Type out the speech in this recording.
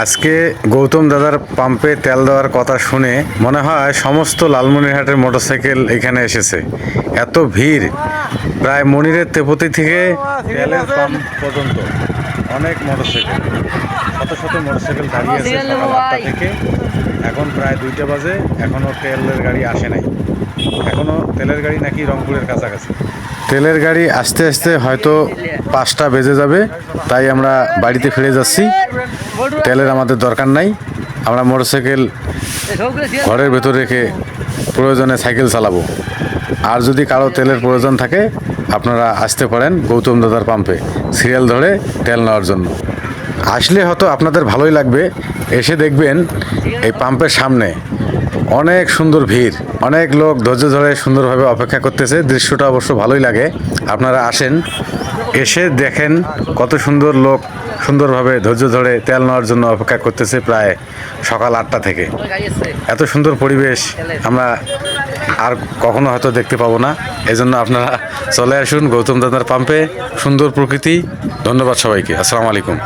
আজকে গৌতম দাদার পাম্পে তেল দেওয়ার কথা শুনে মনে হয় সমস্ত লালমনিরহাটের মোটরসাইকেল এখানে এসেছে। এত ভিড়, প্রায় মনিরের তেপতি থেকে তেলের পাম্প পর্যন্ত অনেক মোটরসাইকেল, শত শত মোটরসাইকেল দাঁড়িয়ে আছে সকাল 8টা থেকে। এখন প্রায় 2টা বাজে, এখনও তেলের গাড়ি আসে নাই। এখনও তেলের গাড়ি নাকি রংপুরের কাছাকাছি। তেলের গাড়ি আসতে আসতে হয়তো 5টা বেজে যাবে, তাই আমরা বাড়িতে ফিরে যাচ্ছি। তেলের আমাদের দরকার নাই, আমরা মোটরসাইকেল ঘরের ভেতর রেখে প্রয়োজনে সাইকেল চালাবো। আর যদি কারো তেলের প্রয়োজন থাকে আপনারা আসতে পারেন গৌতম দাদার পাম্পে সিরিয়াল ধরে তেল নেওয়ার জন্য। আসলে হয়তো আপনাদের ভালোই লাগবে, এসে দেখবেন এই পাম্পের সামনে অনেক সুন্দর ভিড়, অনেক লোক ধৈর্য ধরে সুন্দরভাবে অপেক্ষা করতেছে। দৃশ্যটা অবশ্য ভালোই লাগে। আপনারা আসেন, এসে দেখেন কত সুন্দর লোক সুন্দরভাবে ধৈর্য ধরে তেল নেওয়ার জন্য অপেক্ষা করতেছে প্রায় সকাল 8টা থেকে। এত সুন্দর পরিবেশ আমরা আর কখনো হয়তো দেখতে পাবো না। এজন্য আপনারা চলে আসুন গৌতম দাদার পাম্পে। সুন্দর প্রকৃতি। ধন্যবাদ সবাইকে। আসসালামু আলাইকুম।